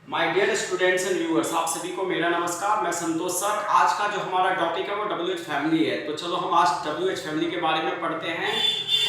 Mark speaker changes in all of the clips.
Speaker 1: My dear students and viewers, आप सभी को मेरा नमस्कार। मैं संतोष सर। आज का जो हमारा टॉपिक है वो WH फैमिली है। तो चलो हम आज WH फैमिली के बारे में पढ़ते हैं।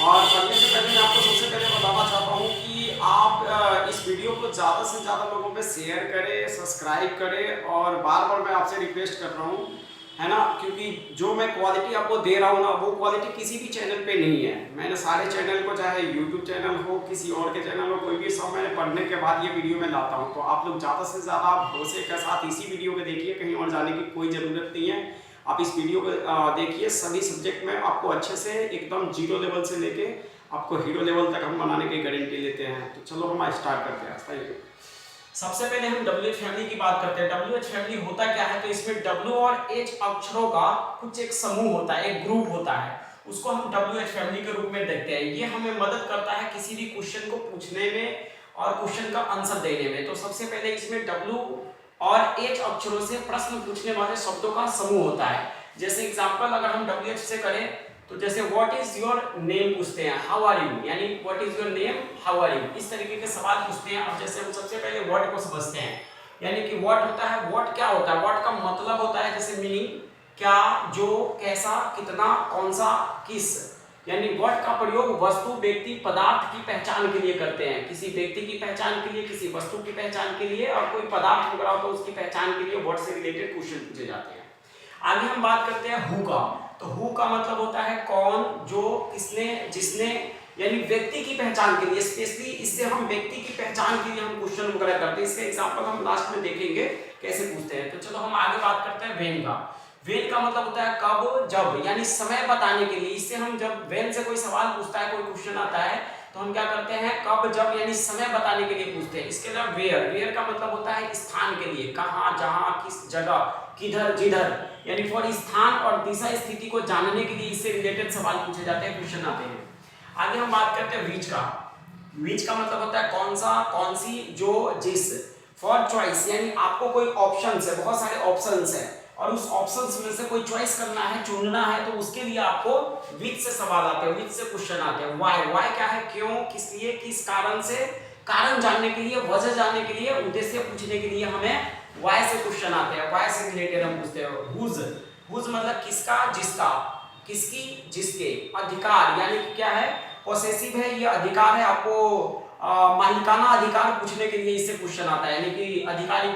Speaker 1: और पढ़ने से पहले मैं आपको सबसे पहले बताना चाहता हूँ कि आप इस वीडियो को ज़्यादा से ज़्यादा लोगों पे शेयर करें, सब्सक्राइब करें। और बार बार मैं आपसे रिक्वेस्ट कर रहा हूँ, है ना, क्योंकि जो मैं क्वालिटी आपको दे रहा हूँ ना, वो क्वालिटी किसी भी चैनल पे नहीं है। मैंने सारे चैनल को, चाहे यूट्यूब चैनल हो, किसी और के चैनल हो, कोई भी, सब मैंने पढ़ने के बाद ये वीडियो में लाता हूँ। तो आप लोग ज़्यादा से ज़्यादा भरोसे के साथ इसी वीडियो को देखिए, कहीं और जाने की कोई ज़रूरत नहीं है। आप इस वीडियो को देखिए। सभी सब्जेक्ट में आपको अच्छे से एकदम जीरो लेवल से लेके आपको हीरो लेवल तक हम बनाने की गारंटी लेते हैं। तो चलो हम स्टार्ट करते हैं। Thank you. सबसे पहले हम WH फैमिली की बात करते हैं। WH फैमिली होता क्या है? तो इसमें W और H अक्षरों का कुछ एक समूह होता है, एक ग्रुप होता है। उसको हम WH फैमिली के रूप में देखते हैं। ये हमें मदद करता है किसी भी क्वेश्चन को पूछने में और क्वेश्चन का आंसर देने में। तो सबसे पहले इसमें W और H अक्षरों से प्रश्न पूछने वाले शब्दों का समूह होता है। जैसे एग्जाम्पल अगर हम WH से करें तो जैसे व्हाट इज योर नेम पूछते हैं, हाउ आर यू, यानी what is your name, how are you, इस तरीके के सवाल पूछते हैं। अब जैसे हम सबसे पहले वर्ड को समझते हैं, यानी कि व्हाट होता है, व्हाट क्या होता है, व्हाट का मतलब होता है जैसे मीनिंग, क्या, जो, कैसा, कितना, कौन सा, किस। यानी व्हाट का प्रयोग वस्तु, व्यक्ति, पदार्थ की पहचान के लिए करते हैं। किसी व्यक्ति की पहचान के लिए, किसी वस्तु की पहचान के लिए, और कोई पदार्थ वगैरह तो उसकी पहचान के लिए व्हाट से रिलेटेड क्वेश्चन पूछे जाते हैं। आगे हम बात करते हैं हु का। तो हु का मतलब होता है कौन, जो, किसने, जिसने, यानी व्यक्ति की पहचान के लिए। स्पेशली इससे हम व्यक्ति की पहचान के लिए हम क्वेश्चन वगैरह करते हैं। इसका एग्जांपल हम लास्ट में देखेंगे कैसे पूछते हैं। तो चलो हम आगे बात करते हैं व्हेन का। व्हेन का मतलब होता है कब, जब, यानी समय बताने के लिए। इससे हम जब व्हेन से कोई सवाल पूछता है, कोई क्वेश्चन आता है, तो हम क्या करते हैं, कब, जब, यानी समय बताने के लिए पूछते हैं। इसके अलावा वेयर, वेयर का मतलब होता है स्थान के लिए, कहाँ, जहाँ, किस जगह, किधर, जिधर, यानी फॉर स्थान और दिशा स्थिति को जानने के लिए इससे रिलेटेड सवाल पूछे जाते हैं, क्वेश्चन आते हैं। आगे हम बात करते हैं व्हिच का। व्हिच का मतलब होता है कौन सा, कौन सी, जो, जिस। फॉर चॉइस, यानी आपको कोई ऑप्शंस है, बहुत सारे ऑप्शंस है, और उस ऑप्शंस में से कोई चॉइस करना है, चुनना है, तो उसके लिए आपको व्हिच से सवाल आते हैं, व्हिच से क्वेश्चन आते हैं। व्हाई, व्हाई क्या है, क्यों, किस लिए, किस कारण से, कारण जानने के लिए, वजह जानने के लिए, उद्देश्य पूछने के लिए हमें व्हाई से क्वेश्चन आते हैं। व्हाई से रिलेटेड हम पूछते हैं। हुज, हुज मतलब किसका, जिसका, किसकी, जिसके। अधिकार, यानी कि क्या है, पॉसेसिव है, ये अधिकार है, आपको मालिकाना अधिकार पूछने के लिए इससे क्वेश्चन आता है, यानी कि आधिकारिक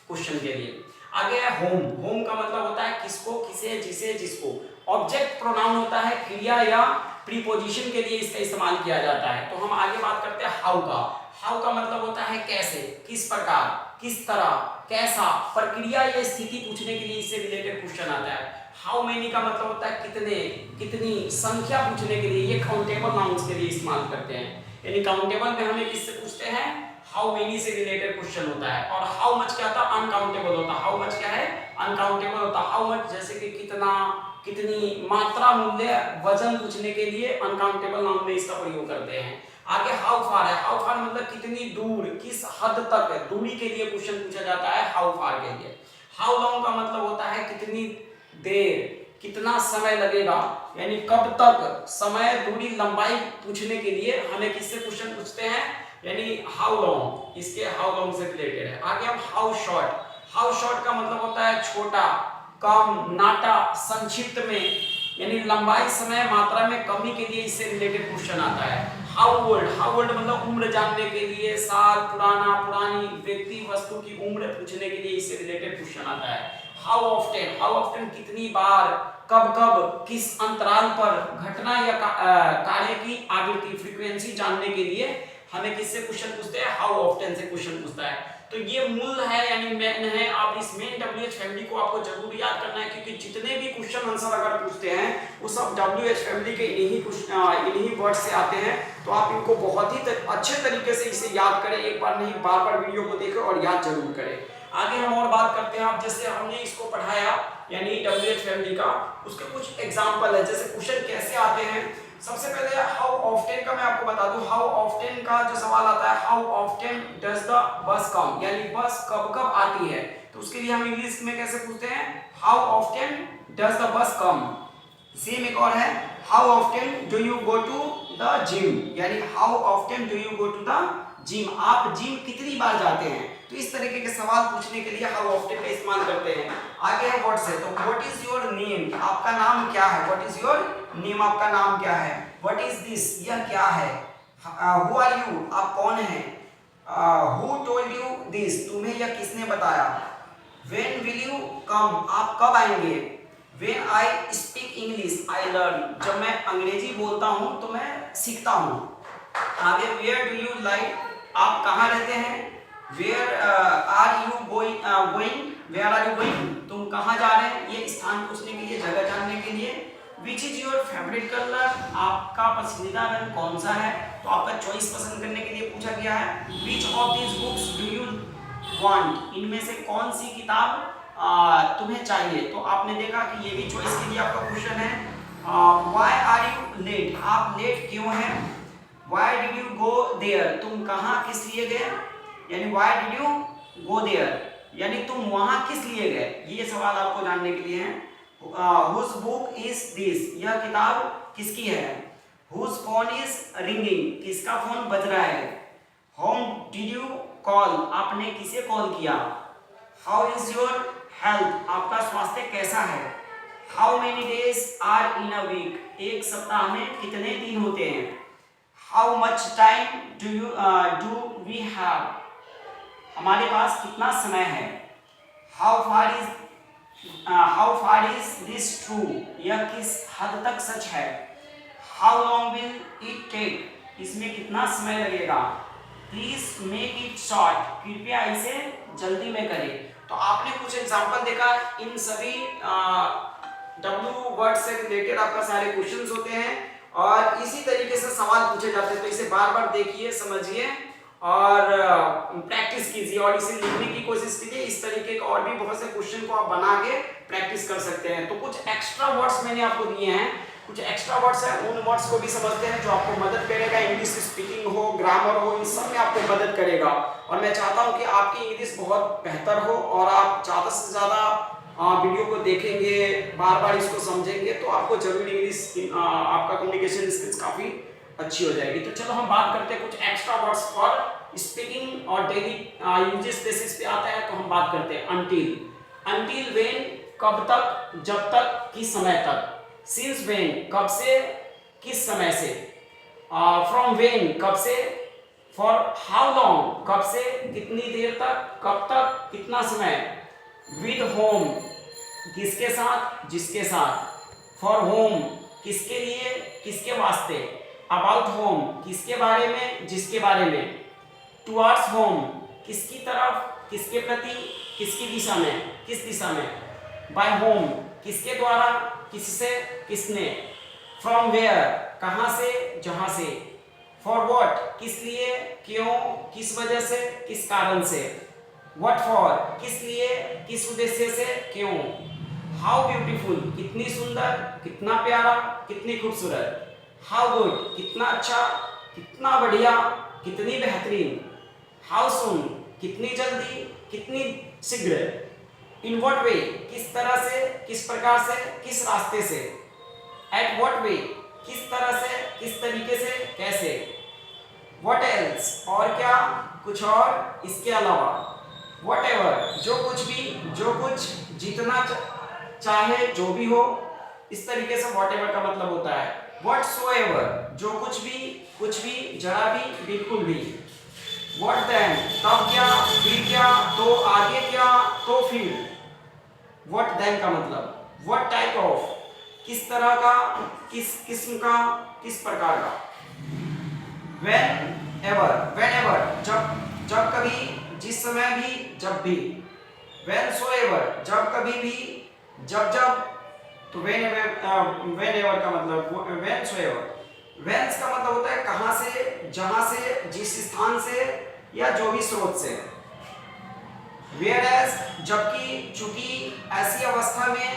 Speaker 1: क्वेश्चन के लिए। आगे है होम। होम का मतलब होता है किसको, किसे, जिसे, जिसको। ऑब्जेक्ट प्रोनाउन होता है, क्रिया या प्रीपोजिशन के लिए इसका इस्तेमाल किया जाता है। तो हम आगे बात करते हैं हाउ का। हाउ का मतलब होता है कैसे, किस प्रकार, किस तरह, कैसा, प्रक्रिया या स्थिति पूछने के लिए इससे रिलेटेड क्वेश्चन आता है। हाउ मेनी का मतलब होता है कितने, कितनी, संख्या पूछने के लिए, ये काउंटेबल नाउन्स के लिए इस्तेमाल करते हैं। यानी काउंटेबल में हमें किससे पूछते हैं, हाउ मेनी से रिलेटेड क्वेश्चन होता है। और हाउ मच क्या होता है, अनकाउंटेबल होता है। हाउ मच क्या है, अनकाउंटेबल होता है। हाउ मच जैसे कि कितना, कितनी, मात्रा, मूल्य, वजन पूछने के लिए अनकाउंटेबल नाउन में इसका प्रयोग करते हैं। आगे हाउ फार है। हाउ फार मतलब कितनी दूर, किस हद तक, दूरी के लिए क्वेश्चन पूछा जाता है हाउ फार के लिए। हाउ लॉन्ग का मतलब होता है कितनी देर, कितना समय लगेगा, यानी कब तक, समय, दूरी, लंबाई पूछने के लिए हमें किससे क्वेश्चन पूछते हैं, यानी हाउ लॉन्ग, इसके हाउ लॉन्ग से रिलेटेड है। आगे हम हाउ शॉर्ट। हाउ शॉर्ट का मतलब होता है छोटा, कम, नाटा, संक्षिप्त में, यानी लंबाई, समय, मात्रा में कमी के लिए इससे रिलेटेड क्वेश्चन आता है। How old. हाउ ओल्ड मतलब उम्र जानने के लिए, साल, पुराना, पुरानी, व्यक्ति, वस्तु की उम्र पूछने के लिए इससे रिलेटेड क्वेश्चन आता है। How often. हाउ ऑफ्टन कितनी बार, कब कब, किस अंतराल पर, घटना या कार्य की आवृत्ति, फ्रीक्वेंसी जानने के लिए हमें किससे क्वेश्चन पूछते हैं, हाउ ऑफ्टन से क्वेश्चन पूछता है। तो ये मूल है, यानी मेन है। आप इस मेन WH फैमिली को आपको जरूर याद करना है, क्योंकि जितने भी क्वेश्चन आंसर अगर पूछते हैं वो सब WH फैमिली के इन्हीं वर्ड से आते हैं। तो आप इनको बहुत ही अच्छे तरीके से इसे याद करें, एक बार नहीं बार बार वीडियो को देखें और याद जरूर करें। आगे हम और बात करते हैं। आप जैसे हमने इसको पढ़ाया यानी WH फैमिली का, उसके कुछ एग्जाम्पल है, जैसे क्वेश्चन कैसे आते हैं। सबसे पहले हाउ ऑफ्टन का मैं आपको बता दूं। हाउ ऑफ्टन का जो सवाल आता है, how often does the bus कम, यानी बस कब कब आती है। तो उसके लिए हम इंग्लिश में कैसे पूछते हैं, how often does the bus come. Same एक और है, how often do you go to the gym, यानी how often do you go to the gym, आप जिम कितनी बार जाते हैं। तो इस तरीके के सवाल पूछने के लिए हाउ ऑफ्टन का इस्तेमाल करते हैं। आगे है व्हाट से, तो व्हाट इज योर नेम, आपका नाम क्या है। व्हाट इज योर नेम, आपका नाम क्या है। व्हाट इज दिस, यह क्या है। हु आर यू, आप कौन हैं। हु टोल्ड यू दिस, तुम्हें यह किसने बताया। व्हेन विल यू कम, आप कब आएंगे। When I speak English I learn, जब मैं अंग्रेजी बोलता हूँ तो मैं सीखता हूँ। आगे वेयर डू यू लाइव, आप कहाँ रहते हैं। Where are you going, where are you going, तुम कहाँ जा रहे हैं। ये स्थान पूछने के लिए, जगह जानने के लिए। Which is your favourite colour, आपका पसंदीदा रंग कौन सा है। तो आपका चॉइस पसंद करने के लिए पूछा गया है। Which of this books do you want, इनमें से कौन सी किताब तुम्हें चाहिए। तो आपने देखा कि ये भी चॉइस के लिए आपका क्वेश्चन है। व्हाई आर यू लेट, आप लेट क्यों हैं। Why did you go there, तुम कहाँ किस लिए गए। यानी why did you go there, यानी तुम वहाँ किस लिए गए। ये सवाल आपको जानने के लिए है। Whose book is this, यह किताब किसकी है। Whose phone is ringing, किसका फोन बज रहा है। Whom did you call, आपने किसे कॉल किया। How is your health, आपका स्वास्थ्य कैसा है। How many days are in a week, एक सप्ताह में कितने दिन होते हैं। How much time do we have, हमारे पास कितना समय है। How far is this true, यह किस हद तक सच है। How long will it take, इसमें कितना समय लगेगा। Please make it short, कृपया इसे जल्दी में करें। तो आपने कुछ एग्जाम्पल देखा, इन सभी W वर्ड से रिलेटेड आपका सारे क्वेश्चंस होते हैं और इसी तरीके से सवाल पूछे जाते हैं। तो इसे बार बार देखिए, समझिए और प्रैक्टिस कीजिए और इसे लिखने की कोशिश कीजिए। इस तरीके के और भी बहुत से क्वेश्चन को आप बना के प्रैक्टिस कर सकते हैं। तो कुछ एक्स्ट्रा वर्ड्स मैंने आपको दिए हैं, कुछ एक्स्ट्रा वर्ड्स हैं, उन वर्ड्स को भी समझते हैं जो आपको मदद करेगा। इंग्लिश स्पीकिंग हो, ग्रामर हो, इन सब में आपको मदद करेगा। और मैं चाहता हूँ कि आपकी इंग्लिश बहुत बेहतर हो और आप ज़्यादा से ज़्यादा वीडियो को देखेंगे, बार बार इसको समझेंगे तो आपको जरूर इंग्लिश आपका कम्युनिकेशन स्किल्स काफ़ी अच्छी हो जाएगी। तो चलो हम बात करते हैं कुछ एक्स्ट्रा वर्ड्स फॉर स्पीकिंग और डेली यूजेस बेसिस पे आता है। तो हम बात करते हैं अंटिल व्हेन, कब तक, जब तक, किस समय तक। सिंस व्हेन, कब से, किस समय से। फ्रॉम व्हेन, कब से। फॉर हाउ लॉन्ग, कब से, कितनी देर तक, कब तक, कितना समय। विद होम, किसके साथ, जिसके साथ। फॉर होम, किसके लिए, किसके वास्ते। अबाउट होम, किसके बारे में, जिसके बारे में। टुवर्ड्स होम, किसकी तरफ, किसके प्रति, किसकी दिशा में, किस दिशा में। बाय होम, किसके द्वारा, किससे, किसने। फ्रॉम वेयर, कहाँ से, जहाँ से। फॉर व्हाट, किस लिए, क्यों, किस वजह से, किस कारण से। व्हाट फॉर, किस लिए, किस उद्देश्य से, क्यों। हाउ ब्यूटीफुल, कितनी सुंदर, कितना प्यारा, कितनी खूबसूरत। हाउ गुड, कितना अच्छा, कितना बढ़िया, कितनी बेहतरीन। हाउ सून, कितनी जल्दी, कितनी शीघ्र। इन व्हाट वे, किस तरह से, किस प्रकार से, किस रास्ते से। एट व्हाट वे, किस तरह से, किस तरीके से, कैसे। व्हाट एल्स, और क्या, कुछ और, इसके अलावा। व्हाट एवर, जो कुछ भी, जो कुछ, जितना चाहे, जो भी हो। इस तरीके से व्हाट एवर का मतलब होता है। व्हाटसोएवर, जो कुछ भी, जरा भी, बिल्कुल भी। व्हाट देन, तब क्या, फिर क्या, तो आगे क्या, तो फिर। व्हाट देन का मतलब व्हाट टाइप ऑफ, किस तरह का, किस किस्म का, किस प्रकार का। whenever, जब कभी, जिस समय भी, जब भी। whensoever, जब कभी भी, जब। तो whenever का मतलब whensoever। whence का मतलब होता है कहाँ से, जहाँ से, जिस स्थान से या जो भी स्रोत से। whereas, जबकि, चूंकि, ऐसी अवस्था में,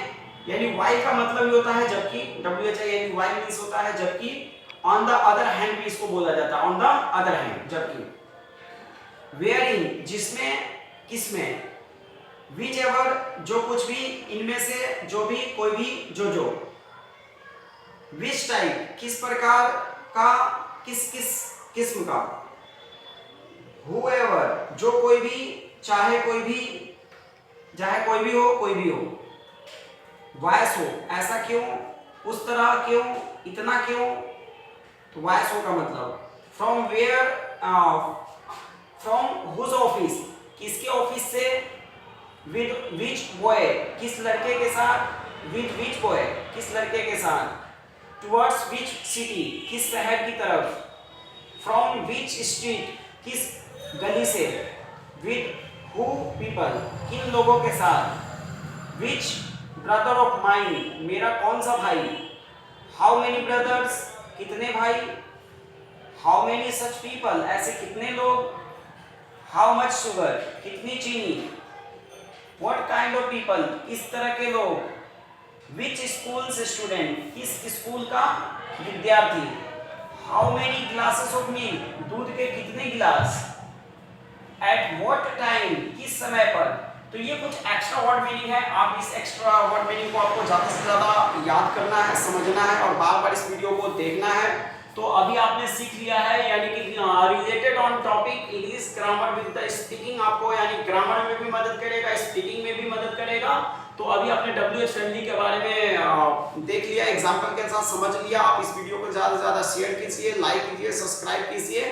Speaker 1: यानी why का मतलब ही होता है जबकि, WHI यानी why मीन्स होता है जबकि। on the other hand भी इसको बोला जाता है, on the other hand, जबकि। wherein, जिसमें, किसमें। whichever, जो कुछ भी, इनमें से, जो भी, कोई भी, जो। which type, किस प्रकार का, किस किस्म का। whoever जो कोई भी, चाहे कोई भी हो, कोई भी हो। वॉइस हो, ऐसा क्यों, उस तरह क्यों, इतना क्यों, तो वॉइस हो का मतलब from where, from whose office, किसके ऑफिस से, विद विच बॉय, किस लड़के के साथ, विद विच बॉय, किस लड़के के साथ, टुवर्ड्स विच सिटी, किस शहर की तरफ, फ्रॉम विच स्ट्रीट, किस गली से, विद हु पीपल, किन लोगों के साथ, विच ब्रदर ऑफ माइन, मेरा कौन सा भाई, हाउ मेनी ब्रदर्स, कितने भाई, हाउ मेनी सच पीपल, ऐसे कितने लोग, हाउ मच शुगर, कितनी चीनी, व्हाट काइंड ऑफ पीपल, किस तरह के लोग, विच स्कूल स्टूडेंट, किस स्कूल का विद्यार्थी, how many glasses of milk, दूध के कितने गिलास, एट व्हाट टाइम, किस समय पर। तो ये कुछ एक्स्ट्रा वर्ड मीनिंग है। आप इस एक्स्ट्रा वर्ड मीनिंग को आपको ज़्यादा से ज़्यादा याद करना है, समझना है और बार बार इस वीडियो को देखना है। तो अभी आपने सीख लिया है, यानी कि related on topic English grammar with the speaking, आपको यानी ग्रामर में भी मदद करेगा, स्पीकिंग में भी मदद करेगा। तो अभी आपने WH फैमिली के बारे में देख लिया, एग्जाम्पल के साथ समझ लिया। आप इस वीडियो को ज़्यादा से ज़्यादा शेयर कीजिए, लाइक कीजिए, सब्सक्राइब कीजिए।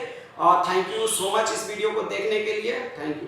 Speaker 1: थैंक यू सो मच इस वीडियो को देखने के लिए। Thank you.